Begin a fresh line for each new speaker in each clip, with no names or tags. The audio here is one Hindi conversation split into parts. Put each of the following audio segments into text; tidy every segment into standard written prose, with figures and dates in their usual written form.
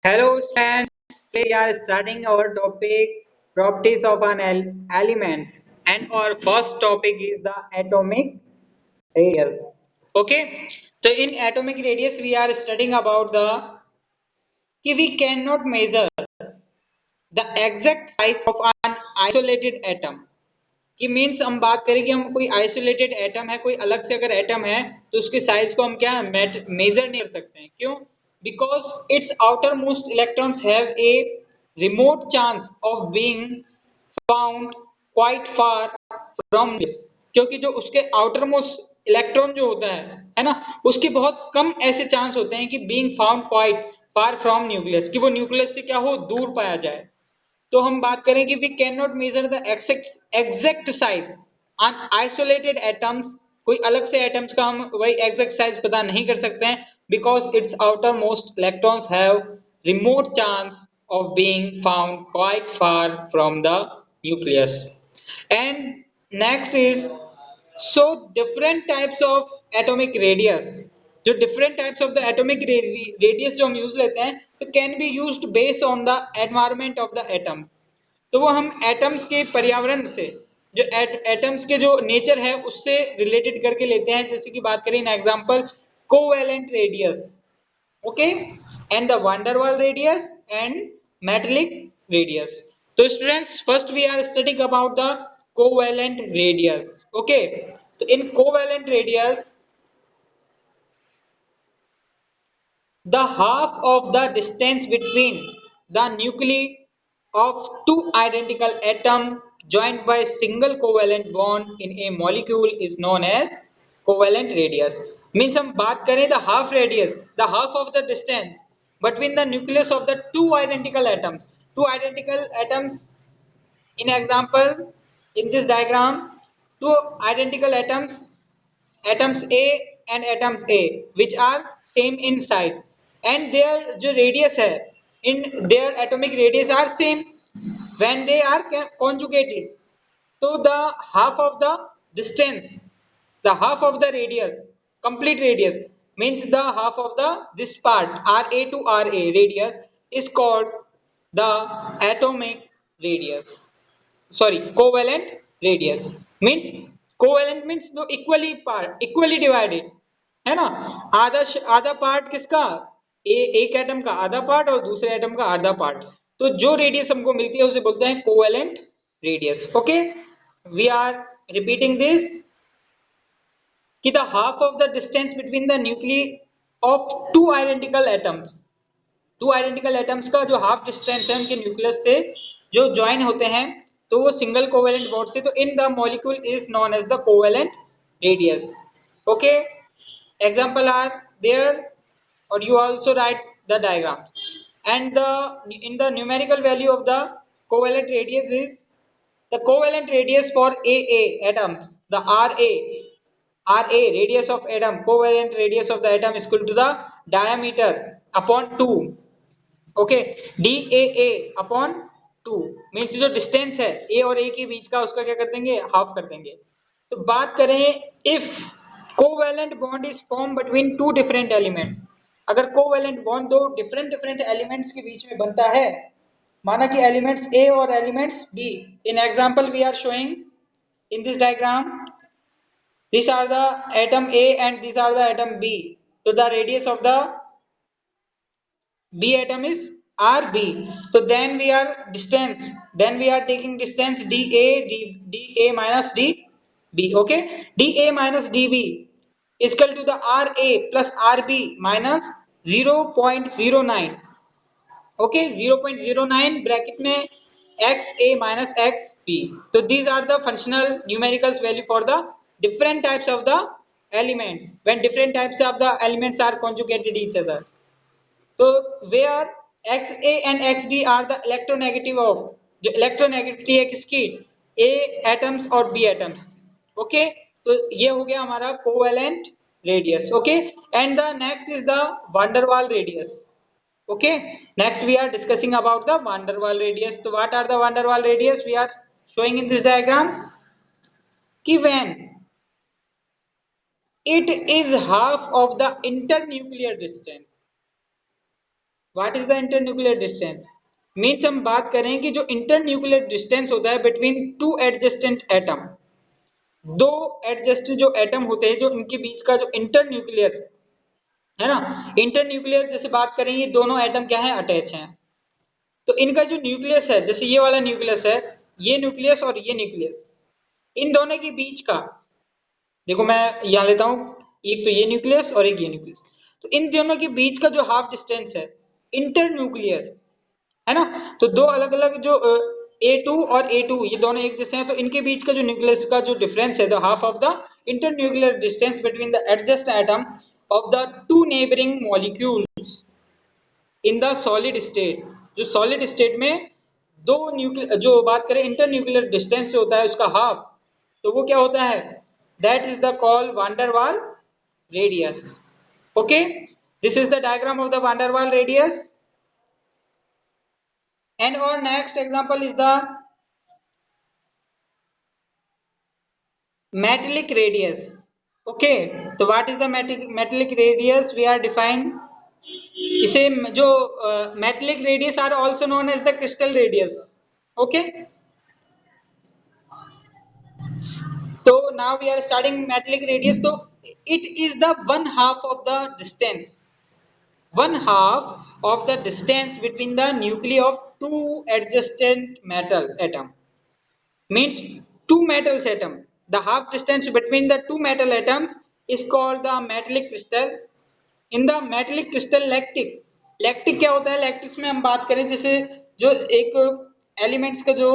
Hello students, today we are starting our topic properties of an elements and our first topic is the atomic radius. Okay, so in atomic radius we are studying about the कि we cannot measure the exact size of an isolated atom. कि मीन्स हम बात करें कि हम कोई आइसोलेटेड एटम है, कोई अलग से अगर एटम है तो उसके साइज को हम क्या मेजर नहीं कर सकते हैं. क्यों? Because it's outer most electrons have a remote chance of being found quite far from this. क्योंकि जो उसके आउटर मोस्ट इलेक्ट्रॉन जो होता है ना, उसके बहुत कम ऐसे चांस होते हैं कि being found quite far from nucleus, कि वो न्यूक्लियस से क्या हो, दूर पाया जाए. तो हम बात करें कि we can not measure the exact size on isolated atoms. कोई अलग से एटम्स का हम वही एग्जैक्ट साइज पता नहीं कर सकते हैं because it's outer most electrons have remote chance of being found quite far from the nucleus. And next is, so different types of atomic radius, जो different types of the atomic radius जो हम यूज लेते हैं तो can be used based on the environment of the atom. तो वो हम एटम्स के पर्यावरण से, जो एटम्स के जो नेचर है उससे रिलेटेड करके लेते हैं. जैसे कि बात करें इन example covalent radius, okay, and the van der Waal radius and metallic radius. So students, first we are studying about the covalent radius. Okay, so in covalent radius, the half of the distance between the nuclei of two identical atoms joined by a single covalent bond in a molecule is known as covalent radius. Means हम बात करें the half radius, the half of the distance between the nucleus of the two identical atoms. Two identical atoms, in example, in this diagram, two identical atoms, atoms A and atoms A, which are same in size, and their जो radius है, in their atomic radius are same when they are conjugated. So the half of the distance, the half of the radius, complete radius, means the half of the this part RA to RA radius is called the atomic radius. Sorry, covalent radius. Means covalent means दो equally divided है ना. आधा आधा पार्ट किसका, एक एटम का आधा पार्ट और दूसरे एटम का आधा पार्ट. तो जो रेडियस हमको मिलती है उसे बोलते हैं covalent radius. Okay, we are repeating this कि the half of the distance between the nuclei of two identical atoms, two identical atoms का जो हाफ डिस्टेंस है उनके न्यूक्लियस से जो ज्वाइन होते हैं तो वो सिंगल कोवेलेंट बॉन्ड से, तो in the molecule is known as the covalent radius. Okay, example are there, or you also write the diagrams. And the in the numerical value of the covalent radius is the covalent radius for AA atoms, the RA radius of atom, covalent radius of the atom is equal to the diameter upon 2. Okay, DAA upon 2 means जो डिस्टेंस है ए और ए के बीच का उसका क्या कर देंगे, हाफ कर देंगे. तो बात करें if covalent bond is form between two different elements, अगर कोवेलेंट बॉन्ड दो डिफरेंट एलिमेंट्स के बीच में बनता है, माना कि एलिमेंट्स ए और elements B, in example we are showing in this diagram, these are the atom A and these are the atom B. So the radius of the B atom is RB. So then we are distance. Then we are taking distance DA minus DB. Okay, DA minus DB is equal to the RA plus RB minus 0.09. Okay, 0.09 bracket में XA minus XB. So these are the functional numericals value for the different types of the elements when different types of the elements are conjugated each other. तो where XA and XB are the electronegative of, जो इलेक्ट्रोनेगेटिविटी है किसकी, A एटम्स और B एटम्स. ओके, तो ये हो गया हमारा covalent radius. Okay, and the next is the van der Waal radius. Okay, next we are discussing about the van der Waal radius. तो what are the van der Waal radius, we are showing in this diagram कि when it is half of the internuclear distance, what is the inter nuclear distance? Means हम बात करें कि जो इंटर न्यूक्लियर डिस्टेंस होता है बिटवीन टू एडजेस्टेंट एटम, दो एडजस्ट जो एटम होते हैं जो इनके बीच का जो इंटर न्यूक्लियर है ना, इंटर न्यूक्लियर जैसे बात करें ये दोनों एटम क्या है, अटैच हैं, तो इनका जो न्यूक्लियस है, जैसे ये वाला न्यूक्लियस है, ये न्यूक्लियस और ये न्यूक्लियस, इन दोनों के बीच का, देखो मैं यहाँ लेता हूँ, एक तो ये न्यूक्लियस और एक ये न्यूक्लियस, तो इन दोनों के बीच का जो हाफ डिस्टेंस है इंटर न्यूक्लियर, है ना, तो दो अलग अलग जो A2 और A2 ये दोनों एक जैसे हैं, तो इनके बीच का जो न्यूक्लियस का जो डिफरेंस है, the half of the inter nuclear distance between the adjust atom of the two neighbouring molecules in the solid state. जो सॉलिड स्टेट में दो न्यूक्लियर जो बात करें इंटर न्यूक्लियर डिस्टेंस जो होता है उसका हाफ, तो वो क्या होता है, that is the call van der Waal radius. Okay, this is the diagram of the van der Waal radius, and our next example is the metallic radius. Okay, तो what is the metallic radius we are define, इसे जो metallic radius are also known as the crystal radius. Okay, so now we are studying metallic radius, so it is the one half of the distance, one half of the distance between the nuclei of two adjacent metal atom, means two metals atom, the half distance between the two metal atoms is called the metallic crystal. In the metallic crystal lactic, lactic क्या होता है, लैक्टिक्स में हम बात करें जैसे जो एक एलिमेंट्स का जो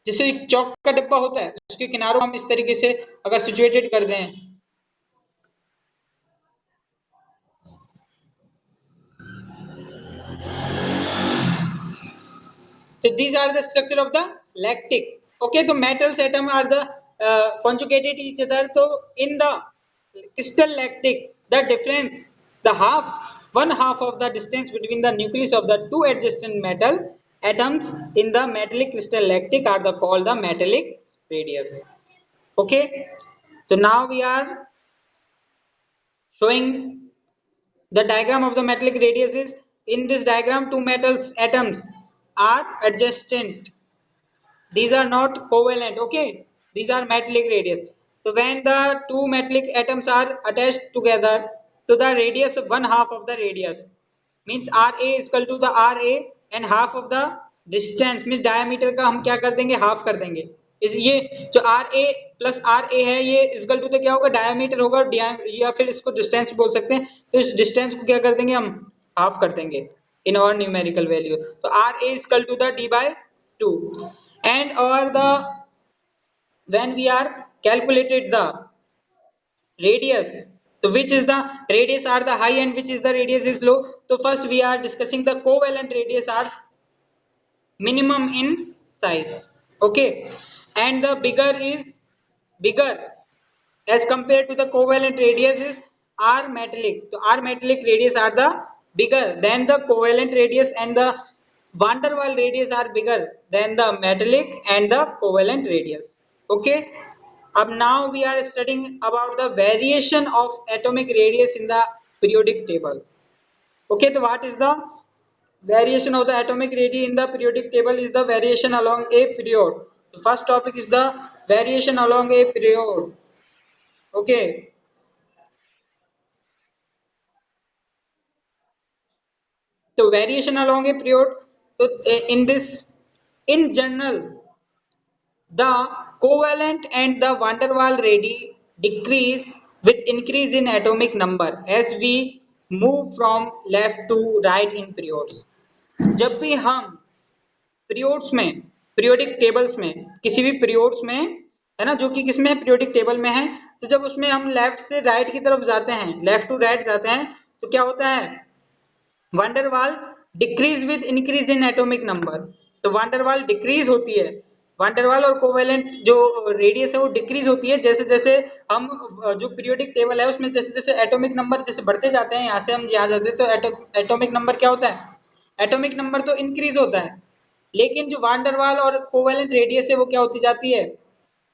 जैसे एक चौक का डिब्बा होता है उसके किनारों हम इस तरीके से अगर सिचुएटेड कर दें, so these are the structure of the lactic. Okay, the metals atom are the conjugated each other, so in the crystal lactic the difference, the half, one half of the distance between the nucleus of the two adjacent metal atoms in the metallic crystal lactic are the called the metallic radius. Okay, so now we are showing the diagram of the metallic radius is, in this diagram two metals atoms are adjacent, these are not covalent. Okay, these are metallic radius, so when the two metallic atoms are attached together, so the radius of one half of the radius means Ra is equal to the Ra and half of the distance means diameter का हम क्या कर देंगे, हाफ कर देंगे, इस ये जो Ra प्लस Ra है ये इक्वल टू तो क्या होगा, डायमीटर होगा, या फिर इसको डिस्टेंस बोल सकते हैं, तो इस डिस्टेंस को क्या कर देंगे हम, हाफ कर देंगे in our numerical value, so Ra is equal to the d by 2, and or the when we are calculated the radius, so which is the radius are the high and which is the radius is low, so first we are discussing the covalent radius are minimum in size. Okay, and the bigger is bigger as compared to the covalent radius is R metallic, so R metallic radius are the bigger than the covalent radius, and the van der Waal radius are bigger than the metallic and the covalent radius. Okay, अब now we are studying about the variation of atomic radius in the periodic table. Okay, so what is the variation of the atomic radius in the periodic table is the variation along a period. The first topic is the variation along a period. Okay, so variation along a period, so in this, in general the covalent and the van der Waal radii decrease with increase in atomic number as we move from left to right in periods. जब भी हम पीरियोड्स में, पीरियोडिक टेबल्स में, किसी भी पीरियोड्स में, है ना, जो कि किसमें पीरियोडिक टेबल में है, तो जब उसमें हम लेफ्ट से राइट की तरफ जाते हैं, लेफ्ट टू राइट जाते हैं, तो क्या होता है, van der Waal decrease with increase in atomic number, तो van der Waal डिक्रीज होती है, van der Waal और कोवेलेंट जो रेडियस है वो डिक्रीज होती है जैसे जैसे हम जो पीरियोडिक टेबल है उसमें जैसे जैसे एटॉमिक नंबर जैसे बढ़ते जाते हैं, यहाँ से हम यहाँ जाते हैं, तो एटॉमिक नंबर क्या होता है, एटॉमिक नंबर तो इंक्रीज होता है, लेकिन जो van der Waal और कोवेलेंट रेडियस है वो क्या होती जाती है,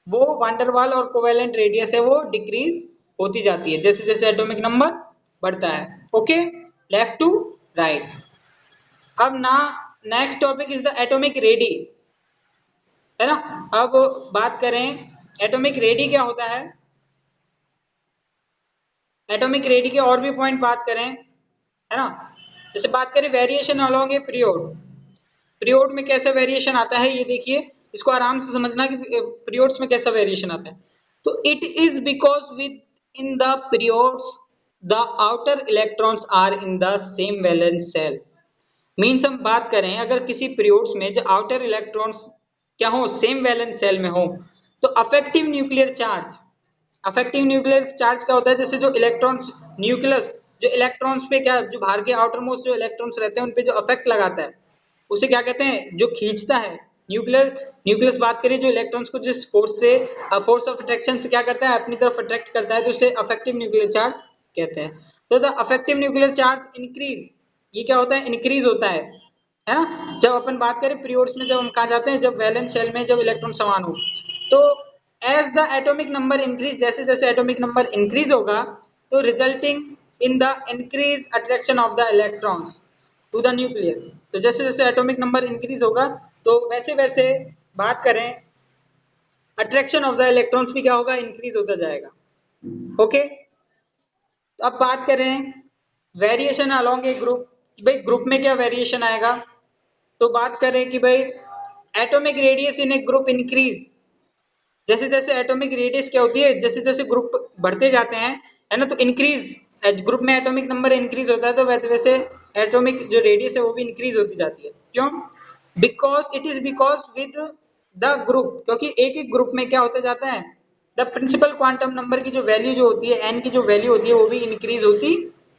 वो van der Waal और कोवेलेंट रेडियस है वो डिक्रीज होती जाती है जैसे जैसे एटॉमिक नंबर बढ़ता है. Okay, left to right. अब ना next topic is the atomic radii, है ना। अब बात करें एटॉमिक रेडी क्या होता है, एटॉमिक रेडी के और भी पॉइंट बात करें, है ना। जैसे बात करें variation along a period, period में कैसा वेरिएशन आता है ये देखिए, इसको आराम से समझना कि पीरियड्स में कैसा वेरिएशन आता है। तो it is because within the periods the outer electrons are in the same valence shell. Means हम बात करें अगर किसी पीरियड्स में जो आउटर इलेक्ट्रॉन्स क्या हो, सेम वैलेंस सेल में हो, तो affective nuclear charge, affective nuclear charge क्या होता है, जैसे जो इलेक्ट्रॉन्स न्यूक्लियस, जो इलेक्ट्रॉन्स पे क्या, जो बाहर के आउटर मोस्ट जो इलेक्ट्रॉन्स रहते हैं उन पे जो अफेक्ट लगाता है उसे क्या कहते हैं, जो खींचता है। न्यूक्लियर न्यूक्लियस बात करें जो इलेक्ट्रॉन्स को जिस फोर्स से, फोर्स ऑफ अट्रैक्शन से क्या करता है, अपनी तरफ अट्रैक्ट करता है, तो उसे अफेक्टिव न्यूक्लियर चार्ज कहते हैं। तो the affective nuclear charge increase, ये क्या होता है, इंक्रीज होता है ना। जब अपन बात करें पीरियड्स में, जब हम कहा जाते हैं जब वैलेंस शेल में जब इलेक्ट्रॉन समान हो, तो as the atomic number increase, जैसे जैसे एटॉमिक नंबर इंक्रीज होगा तो resulting in the increase attraction of the electrons to the nucleus. तो जैसे जैसे एटॉमिक नंबर इंक्रीज होगा तो वैसे वैसे बात करें अट्रैक्शन ऑफ द इलेक्ट्रॉन्स भी क्या होगा, इंक्रीज होता जाएगा। ओके, तो अब बात करें वेरिएशन अलोंग ए ग्रुप, भाई ग्रुप में क्या वेरिएशन आएगा। तो बात करें कि भाई atomic radius in a group increase, जैसे जैसे एटॉमिक रेडियस क्या होती है, जैसे जैसे ग्रुप बढ़ते जाते हैं, है ना, तो इंक्रीज ग्रुप में एटॉमिक नंबर इंक्रीज होता है तो वैसे वैसे एटॉमिक जो रेडियस है वो भी इंक्रीज होती जाती है। क्यों, because it is because with the group, क्योंकि एक एक ग्रुप में क्या होता जाता है, द प्रिंसिपल क्वांटम नंबर की जो वैल्यू जो होती है, एन की जो वैल्यू होती है वो भी इंक्रीज होती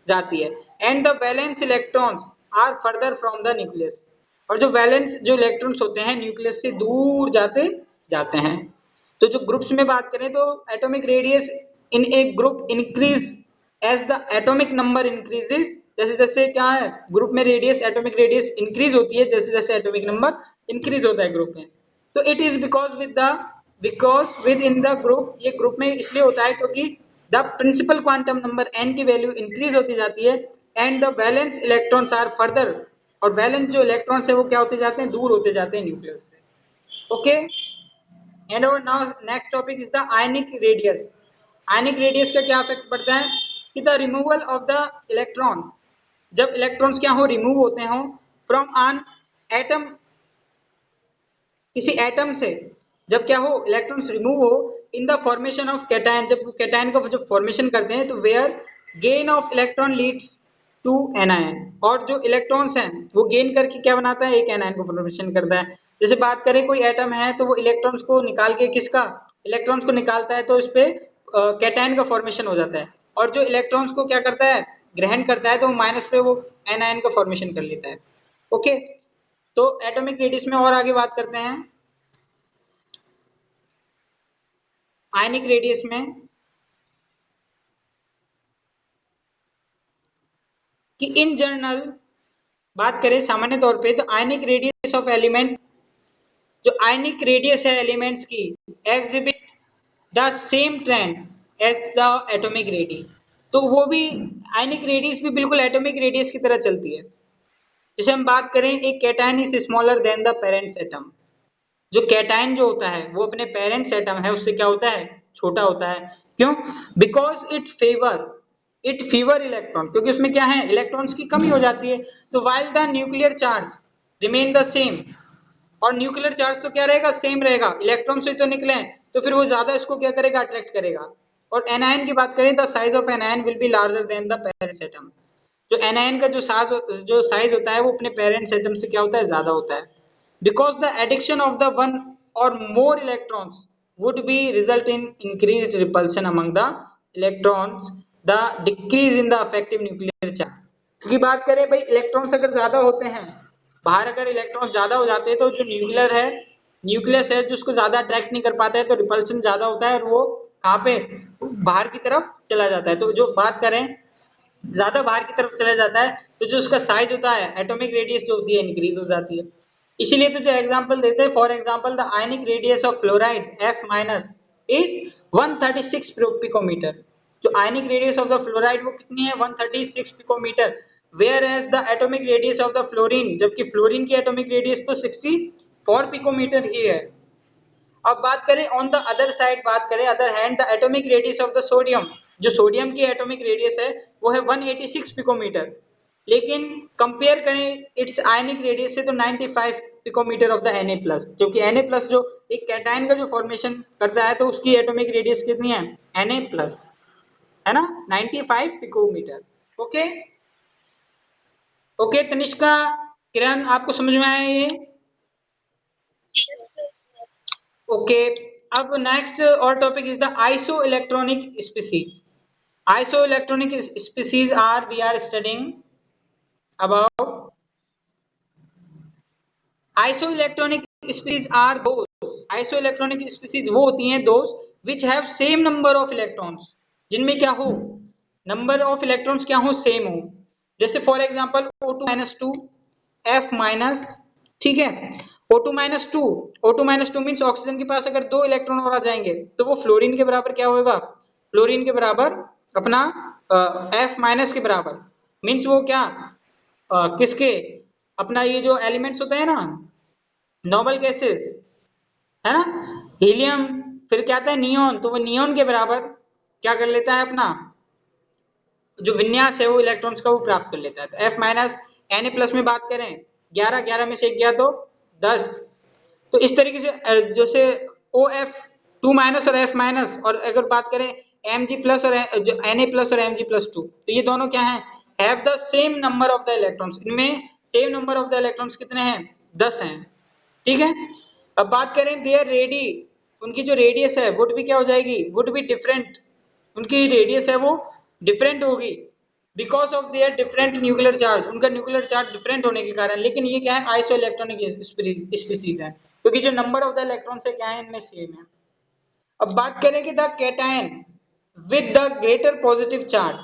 जाती है। And the valence electrons are further from the nucleus, और जो वैलेंस जो इलेक्ट्रॉन्स होते हैं न्यूक्लियस से दूर जाते जाते हैं। तो जो ग्रुप्स में बात करें तो atomic radius in a group increase as the atomic number increases, जैसे जैसे क्या है ग्रुप में रेडियस, एटॉमिक रेडियस इंक्रीज होती है जैसे जैसे एटॉमिक नंबर इंक्रीज होता है ग्रुप में। तो it is because with the, because within the group, ये ग्रुप में इसलिए होता है क्योंकि the principal quantum number N की वैल्यू इंक्रीज होती जाती है and the valence electrons are further, और वैलेंस जो इलेक्ट्रॉन्स है वो क्या होते जाते हैं, दूर होते जाते हैं न्यूक्लियस से। ओके, एंड और now next topic is the ionic radius. Ionic radius का क्या इफेक्ट पड़ता है कि the removal of the electron, जब इलेक्ट्रॉन्स क्या हो, रिमूव होते हो फ्रॉम एन एटम, किसी एटम से, जब क्या हो इलेक्ट्रॉन्स रिमूव हो in the formation of cation, जब कैटायन का जब फॉर्मेशन करते हैं तो where gain of electron leads to anion, और जो इलेक्ट्रॉन्स हैं वो गेन करके क्या बनाता है, एक एनायन को फॉर्मेशन करता है। जैसे बात करें कोई एटम है तो वो इलेक्ट्रॉन्स को निकाल के, किसका, इलेक्ट्रॉन्स को निकालता है तो इस पे कैटायन का फॉर्मेशन हो जाता है, और जो इलेक्ट्रॉन्स को क्या करता है, ग्रहण करता है तो माइनस पे वो एनायन का फॉर्मेशन कर लेता है। ओके, तो एटॉमिक रेडियस में और आगे बात करते हैं आयनिक रेडियस में, कि इन जनरल बात करें सामान्य तौर पे तो आयनिक रेडियस ऑफ एलिमेंट, जो आयनिक रेडियस है एलिमेंट्स की, exhibit the same trend as the atomic radius, तो वो भी आयनिक रेडियस भी बिल्कुल एटॉमिक रेडियस की तरह चलती है। जैसे हम बात करें एक cation is smaller than the parents atom, जो कैटायन जो होता है वो अपने पेरेंट्स एटम है उससे क्या होता है, छोटा होता है। क्यों, बिकॉज इट फीवर इलेक्ट्रॉन, क्योंकि उसमें क्या है, इलेक्ट्रॉन्स की कमी हो जाती है। तो while the nuclear charge remain the same, और न्यूक्लियर चार्ज तो क्या रहेगा, सेम रहेगा, इलेक्ट्रॉन से तो निकले हैं तो फिर वो ज्यादा इसको क्या करेगा, अट्रैक्ट करेगा। और एनायन की बात करें the size of anion will be larger than the parents atom, जो एनायन का जो साइज होता है वो अपने पेरेंट्स एटम से क्या होता है, ज्यादा होता है। Because the addition of the one or more electrons would be result in increased repulsion among the electrons, the decrease in the effective nuclear charge। क्योंकि बात करें भाई इलेक्ट्रॉन्स अगर ज्यादा होते हैं, बाहर अगर इलेक्ट्रॉन्स ज्यादा हो जाते हैं तो जो न्यूक्लियस है जो उसको ज्यादा अट्रैक्ट नहीं कर पाता है तो रिपल्सन ज्यादा होता है और वो कहाँ पे, बाहर की तरफ चला जाता है। तो जो बात करें ज्यादा बाहर की तरफ चला जाता है तो जो उसका साइज होता है, एटॉमिक रेडियस जो होती है इंक्रीज हो जाती है। इसीलिए तो जो एग्जांपल देते हैं, for example the ionic radius of fluoride F minus is 136 picometre. जो ionic radius of the fluoride वो कितनी है, 136 picometre. Whereas the atomic radius of the fluorine, जबकि फ्लोरीन की एटॉमिक रेडियस तो 64 पिकोमीटर ही है। अब बात करें ऑन द अदर साइड, बात करें other hand the atomic radius of the sodium, जो सोडियम की एटॉमिक रेडियस है वो है 186 पिकोमीटर, लेकिन कंपेयर करें इट्स आयनिक रेडियस से तो 95 picometer of the Na plus, क्योंकि Na प्लस जो एक कैटायन का जो फॉर्मेशन करता है तो उसकी एटॉमिक रेडियस कितनी है Na प्लस, है ना, 95 picometre. Okay okay Tanishka, Kiran, आपको समझ में आया ये? ओके, अब नेक्स्ट और topic is the iso electronic species. Iso electronic species are we are studying about iso electronic species are those, iso electronic species वो होती हैं those which have same number of electrons, जिनमें क्या हो, नंबर ऑफ इलेक्ट्रॉन्स क्या हो, सेम हो। जैसे for example O2-2 F minus, ठीक है, O2-2, O2-2 मीन्स ऑक्सीजन के पास अगर दो इलेक्ट्रॉन और आ जाएंगे तो वो फ्लोरीन के बराबर क्या होगा, फ्लोरीन के बराबर अपना F माइनस के बराबर, मीन्स वो क्या किसके, अपना ये जो एलिमेंट्स होते हैं ना, नोबल गैसेस, है ना, हीलियम, फिर क्या आता है नियोन, तो वो नियोन के बराबर क्या कर लेता है, अपना जो विन्यास है वो इलेक्ट्रॉन्स का वो प्राप्त कर लेता है। तो F माइनस Na प्लस में बात करें 11, 11 में से एक गया तो 10, तो इस तरीके से जैसे OF2 माइनस और F माइनस, और अगर बात करें Mg प्लस और जो Na प्लस और Mg प्लस 2, तो ये दोनों क्या हैं, have the same number of the electrons, इनमें same number of the electrons कितने हैं, 10 हैं, ठीक है। अब बात करें देयर रेडी, उनकी जो रेडियस है वुड भी क्या हो जाएगी, वुड भी डिफरेंट, उनकी रेडियस है वो डिफरेंट होगी, because of their different nuclear charge, उनका न्यूक्लियर चार्ज डिफरेंट होने के कारण, लेकिन ये क्या है आइसो इलेक्ट्रॉनिक स्पीसीज है, क्योंकि जो नंबर ऑफ द इलेक्ट्रॉन्स है क्या है इनमें सेम है। अब बात करें कि the cation with the greater positive charge,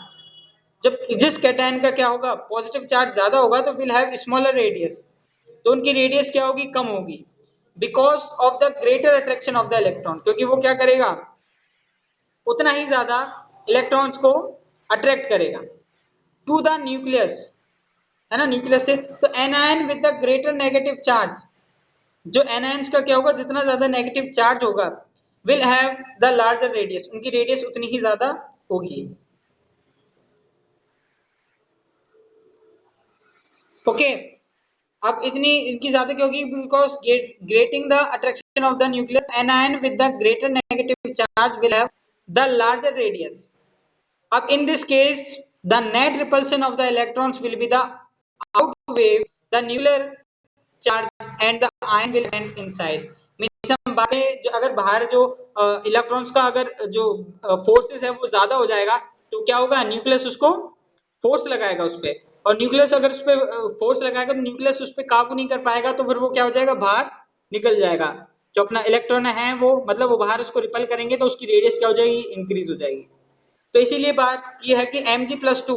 जब जिस कैटायन का क्या होगा पॉजिटिव चार्ज ज्यादा होगा तो विल हैव स्मॉलर रेडियस, तो उनकी रेडियस क्या होगी, कम होगी, because of the greater attraction of the electron, क्योंकि वो क्या करेगा उतना ही ज्यादा इलेक्ट्रॉन्स को अट्रैक्ट करेगा टू द न्यूक्लियस, है ना, न्यूक्लियस से। तो anion with the greater negative charge, जो एनायंस का क्या होगा जितना ज्यादा नेगेटिव चार्ज होगा will have the larger radius, उनकी रेडियस उतनी ही ज्यादा होगी। ओके अब इतनी इनकी ज्यादा क्या होगी, because grating the attraction of the nucleus anion with the greater negative charge will have the larger radius. अब in this case the net repulsion of the electrons will be the outweigh the nuclear charge and the ion will end in size, means हम बातें जो अगर बाहर जो इलेक्ट्रॉन्स का अगर जो फोर्सेस है वो ज्यादा हो जाएगा तो क्या होगा, न्यूक्लियस उसको फोर्स लगाएगा उस पर, और न्यूक्लियस अगर उस पर फोर्स लगाएगा तो न्यूक्लियस उस पर काबू नहीं कर पाएगा, तो फिर वो क्या हो जाएगा बाहर निकल जाएगा, जो अपना इलेक्ट्रॉन है वो मतलब वो बाहर उसको रिपल करेंगे तो उसकी रेडियस क्या हो जाएगी, इंक्रीज हो जाएगी। तो इसीलिए बात ये है कि Mg+2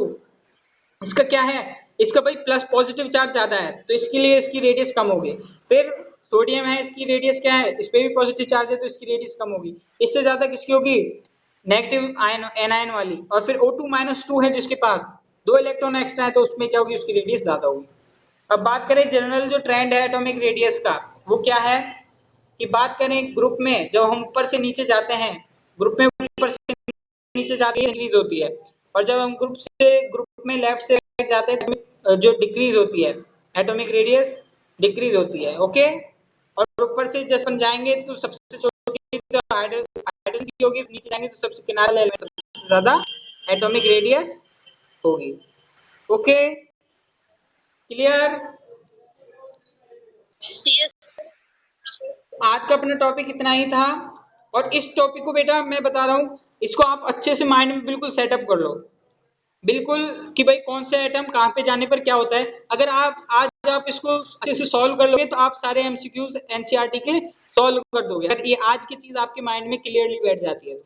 इसका क्या है, इसका भाई प्लस पॉजिटिव चार्ज ज्यादा है तो इसके लिए इसकी रेडियस कम होगी, फिर सोडियम है इसकी रेडियस क्या है, इस पे भी पॉजिटिव चार्ज है तो इसकी रेडियस कम होगी, इससे ज्यादा किसकी होगी, नेगेटिव आयन एनायन वाली, और फिर O2-2 है जिसके पास दो इलेक्ट्रॉन एक्स्ट्रा है तो उसमें क्या होगी, उसकी रेडियस ज्यादा होगी। अब बात करें जनरल जो ट्रेंड है एटॉमिक रेडियस का वो क्या है, कि बात करें ग्रुप में जब हम ऊपर से नीचे जाते हैं, ग्रुप में ऊपर से नीचे जाती है इंक्रीज होती है, और जब हम ग्रुप में लेफ्ट से राइट जाते हैं तो जो डिक्रीज होती है एटॉमिक रेडियस डिक्रीज होती है। ओके और ऊपर से जैसे हम जाएंगे तो सबसे छोटी तो हाइड्रोजन की होगी, नीचे जाएंगे तो सबसे किनारे एलिमेंट सबसे ज्यादा एटॉमिक रेडियस होगी। ओके क्लियर, आज का अपना टॉपिक इतना ही था, और इस टॉपिक को बेटा मैं बता रहा हूँ इसको आप अच्छे से माइंड में बिल्कुल सेटअप कर लो, बिल्कुल कि भाई कौन से एटम कहाँ पे जाने पर क्या होता है, अगर आप आज आप इसको अच्छे से सॉल्व कर लोगे तो आप सारे एमसीक्यूज एनसीईआरटी के सॉल्व कर दोगे, अगर ये आज की चीज आपके माइंड में क्लियरली बैठ जाती है।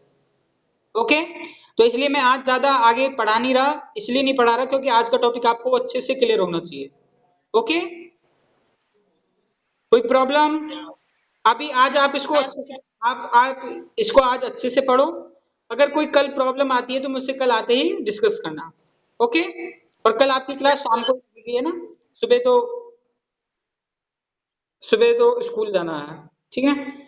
ओके तो इसलिए मैं आज ज्यादा आगे पढ़ा नहीं रहा, इसलिए नहीं पढ़ा रहा क्योंकि आज का टॉपिक आपको अच्छे से क्लियर होना चाहिए। ओके कोई प्रॉब्लम, अभी आज आप इसको अच्छे से आप इसको आज अच्छे से पढ़ो, अगर कोई कल प्रॉब्लम आती है तो मुझसे कल आते ही डिस्कस करना। ओके और कल आपकी क्लास शाम को लगेगी है ना? सुबह तो सुबह तो स्कूल जाना है। ठीक है?